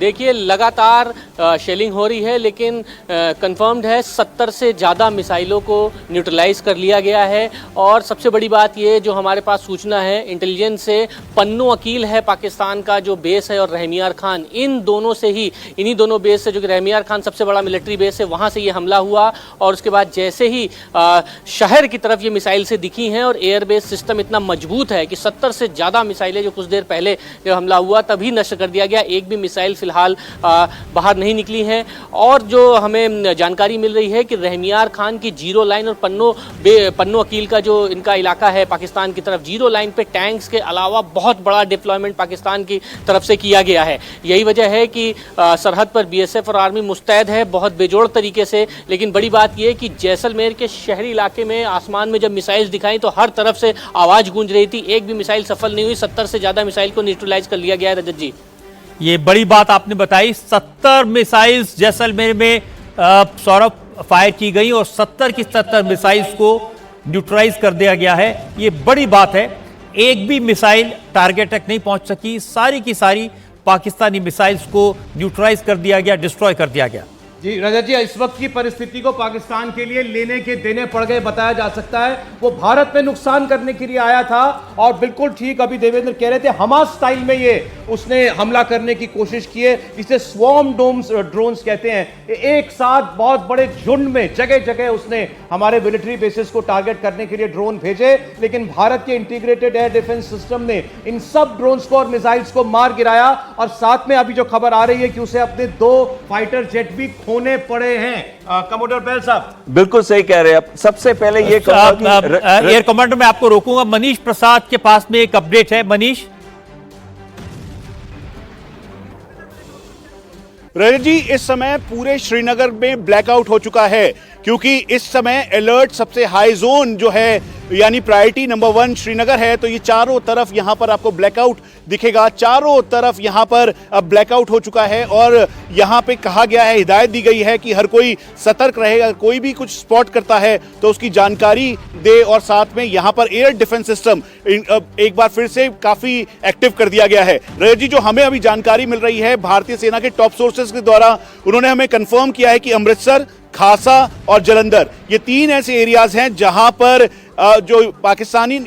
देखिए लगातार शेलिंग हो रही है, लेकिन कंफर्म्ड है 70 से ज़्यादा मिसाइलों को न्यूट्रलाइज कर लिया गया है। और सबसे बड़ी बात ये जो हमारे पास सूचना है इंटेलिजेंस से, पन्नो अकील है पाकिस्तान का जो बेस है और रहमियार खान, इन दोनों से ही, इन्हीं दोनों बेस से, जो कि रहमियार खान सबसे बड़ा मिलिट्री बेस है, वहाँ से ये हमला हुआ। और उसके बाद जैसे ही शहर की तरफ ये मिसाइल से दिखी हैं और एयरबेस सिस्टम इतना मजबूत है कि 70 से ज़्यादा मिसाइलें जो कुछ देर पहले जब हमला हुआ तभी नष्ट कर दिया गया। एक भी मिसाइल फिलहाल बाहर नहीं निकली हैं। और जो हमें जानकारी मिल रही है कि रहमियार खान की जीरो लाइन और पन्नो अकील का जो इनका इलाका है पाकिस्तान की तरफ, जीरो लाइन पे टैंक्स के अलावा बहुत बड़ा डिप्लॉयमेंट पाकिस्तान की तरफ से किया गया है। यही वजह है कि सरहद पर बीएसएफ और आर्मी मुस्तैद है बहुत बेजोड़ तरीके से। लेकिन बड़ी बात यह कि जैसलमेर के शहरी इलाके में आसमान में जब मिसाइल दिखाई तो हर तरफ से आवाज़ गूंज रही थी। एक भी मिसाइल सफल नहीं हुई। 70 से ज़्यादा मिसाइल को न्यूट्रलाइज कर लिया गया है। रजत जी, ये बड़ी बात आपने बताई। 70 मिसाइल्स जैसलमेर में सौरभ फायर की गई और 70 की 70 मिसाइल्स को न्यूट्रलाइज कर दिया गया है। ये बड़ी बात है। एक भी मिसाइल टारगेट तक नहीं पहुंच सकी। सारी की सारी पाकिस्तानी मिसाइल्स को न्यूट्रलाइज कर दिया गया, डिस्ट्रॉय कर दिया गया। जी रजत जी, इस वक्त की परिस्थिति को पाकिस्तान के लिए लेने के देने पड़ गए बताया जा सकता है। वो भारत में नुकसान करने के लिए आया था और बिल्कुल ठीक अभी देवेंद्र कह रहे थे, हमास स्टाइल में ये उसने हमला करने की कोशिश की है। इसे स्वॉर्म ड्रोन्स कहते हैं। एक साथ बहुत बड़े झुंड में जगह जगह उसने हमारे मिलिट्री बेसिस को टारगेट करने के लिए ड्रोन भेजे। लेकिन भारत के इंटीग्रेटेड एयर डिफेंस सिस्टम ने इन सब ड्रोन्स को और मिसाइल्स को मार गिराया। और साथ में अभी जो खबर आ रही है कि उसे अपने 2 फाइटर जेट भी होने पड़े हैं। कमोडोर बेल साहब बिल्कुल सही कह रहे हैं। सबसे पहले ये एयर कमांडर मैं आपको रोकूंगा। मनीष प्रसाद के पास में एक अपडेट है। मनीष। रजत जी, इस समय पूरे श्रीनगर में ब्लैकआउट हो चुका है क्योंकि इस समय अलर्ट सबसे हाई जोन जो है यानी प्रायोरिटी नंबर 1 श्रीनगर है। तो ये चारों तरफ यहां पर आपको ब्लैकआउट दिखेगा। चारों तरफ यहां पर अब ब्लैकआउट हो चुका है और यहां पे कहा गया है, हिदायत दी गई है कि हर कोई सतर्क रहेगा। कोई भी कुछ स्पॉट करता है तो उसकी जानकारी दे। और साथ में यहां पर एयर डिफेंस सिस्टम एक बार फिर से काफी एक्टिव कर दिया गया है। रजत जी, जो हमें अभी जानकारी मिल रही है भारतीय सेना के टॉप सोर्सेज के द्वारा, उन्होंने हमें कंफर्म किया है कि अमृतसर, खासा और जलंधर ये 3 ऐसे एरियाज हैं जहां पर जो पाकिस्तानी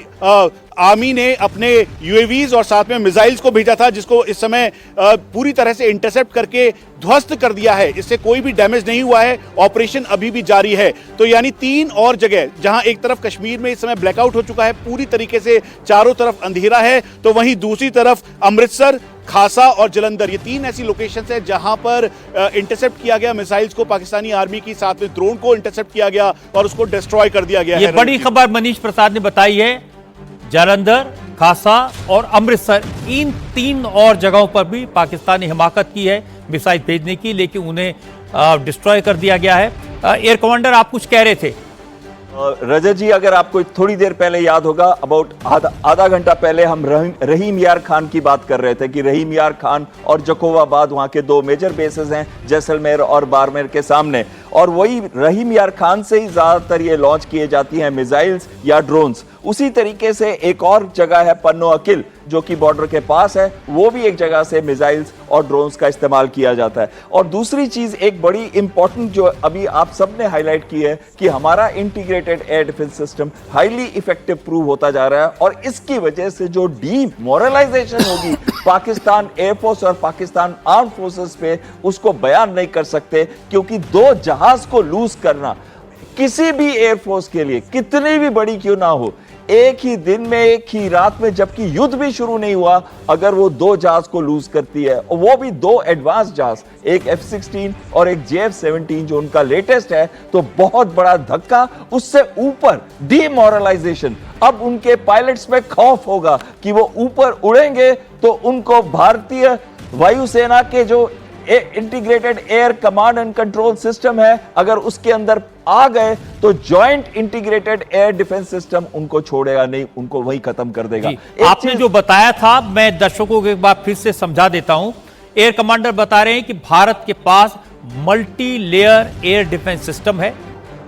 आर्मी ने अपने यूएवीज और साथ में मिसाइल्स को भेजा था, जिसको इस समय पूरी तरह से इंटरसेप्ट करके ध्वस्त कर दिया है। इससे कोई भी डैमेज नहीं हुआ है। ऑपरेशन अभी भी जारी है। तो यानी 3 और जगह, जहां एक तरफ कश्मीर में इस समय ब्लैकआउट हो चुका है, पूरी तरीके से चारों तरफ अंधेरा है, तो वहीं दूसरी तरफ अमृतसर, खासा और जलंधर ये 3 ऐसी लोकेशंस हैं जहां पर इंटरसेप्ट किया गया मिसाइल्स को, पाकिस्तानी आर्मी की, साथ में ड्रोन को इंटरसेप्ट किया गया और उसको डिस्ट्रॉय कर दिया गया है। ये बड़ी खबर मनीष प्रसाद ने बताई है। जालंधर, खासा और अमृतसर, इन 3 और जगहों पर भी पाकिस्तान ने हिमाकत की है मिसाइल भेजने की, लेकिन उन्हें डिस्ट्रॉय कर दिया गया है। एयर कमांडर, आप कुछ कह रहे थे। रजत जी, अगर आपको थोड़ी देर पहले याद होगा, अबाउट आधा घंटा पहले हम रहीम यार खान की बात कर रहे थे कि रहीम यार खान और जकोवाबाद वहां के 2 मेजर बेसेस हैं, जैसलमेर और बाड़मेर के सामने। और वही रहीम यार खान से ही ज्यादातर ये लॉन्च किए जाती हैं मिसाइल्स या ड्रोन्स। उसी तरीके से एक और जगह है पन्नो अकिल जो कि बॉर्डर के पास है, वो भी एक जगह से मिसाइल्स और ड्रोन्स का इस्तेमाल किया जाता है। और दूसरी चीज एक बड़ी इंपॉर्टेंट जो अभी आप सबने हाईलाइट की है कि हमारा integrated air defence system highly effective prove होता जा रहा है। और इसकी वजह से जो डीमोरलाइजेशन होगी पाकिस्तान एयरफोर्स और पाकिस्तान आर्म फोर्सेस पे, उसको बयान नहीं कर सकते। क्योंकि 2 जहाज को लूज करना किसी भी एयरफोर्स के लिए कितनी भी बड़ी क्यों ना हो, एक ही दिन में, एक ही रात में, जबकि युद्ध भी शुरू नहीं हुआ, अगर वो 2 जहाज को लूज करती है, और वो भी 2 एडवांस जहाज, एक F-16 और एक JF-17 जो उनका लेटेस्ट है, तो बहुत बड़ा धक्का। उससे ऊपर डीमोरलाइजेशन, अब उनके पायलट्स में खौफ होगा कि वो ऊपर उड़ेंगे तो उनको भारतीय वायुसेना के जो integrated air command and control system है, अगर उसके अंदर आ गए तो joint integrated air defence system उनको छोड़ेगा नहीं, उनको वही खत्म कर देगा। आपने जो बताया था मैं दर्शकों को एक बार फिर से समझा देता हूं। एयर कमांडर बता रहे हैं कि भारत के पास multi layer air defence system है।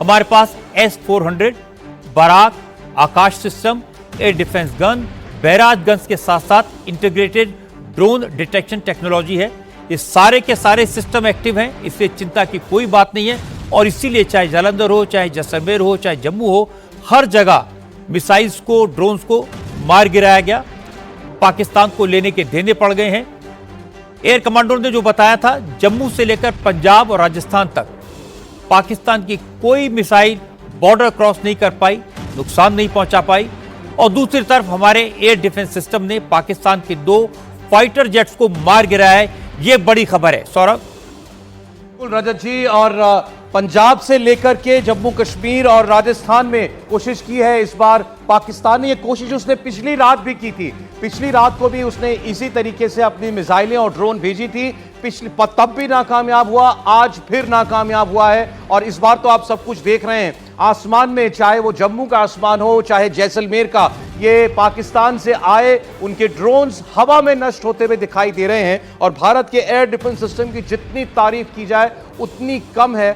हमारे पास S-400 Barak Akash system, air defence gun, barrage guns के साथ साथ इंटीग्रेटेड ड्रोन डिटेक्शन टेक्नोलॉजी है। ये सारे के सारे सिस्टम एक्टिव हैं, इसलिए चिंता की कोई बात नहीं है। और इसीलिए चाहे जालंधर हो, चाहे जैसलमेर हो, चाहे जम्मू हो, हर जगह मिसाइल्स को, ड्रोन्स को मार गिराया गया। पाकिस्तान को लेने के देने पड़ गए हैं। एयर कमांडर ने जो बताया था, जम्मू से लेकर पंजाब और राजस्थान तक पाकिस्तान की कोई मिसाइल बॉर्डर क्रॉस नहीं कर पाई, नुकसान नहीं पहुंचा पाई। और दूसरी तरफ हमारे एयर डिफेंस सिस्टम ने पाकिस्तान के 2 फाइटर जेट्स को मार गिराया है। यह बड़ी खबर है। सौरभ। रजत जी, और पंजाब से लेकर के जम्मू कश्मीर और राजस्थान में कोशिश की है इस बार पाकिस्तान ने। ये कोशिश उसने पिछली रात भी की थी। पिछली रात को भी उसने इसी तरीके से अपनी मिसाइलें और ड्रोन भेजी थी। तब भी नाकामयाब हुआ, आज फिर नाकामयाब हुआ है। और इस बार तो आप सब कुछ देख रहे हैं आसमान में, चाहे वो जम्मू का आसमान हो, चाहे जैसलमेर का, ये पाकिस्तान से आए उनके ड्रोन्स हवा में नष्ट होते हुए दिखाई दे रहे हैं। और भारत के एयर डिफेंस सिस्टम की जितनी तारीफ की जाए उतनी कम है।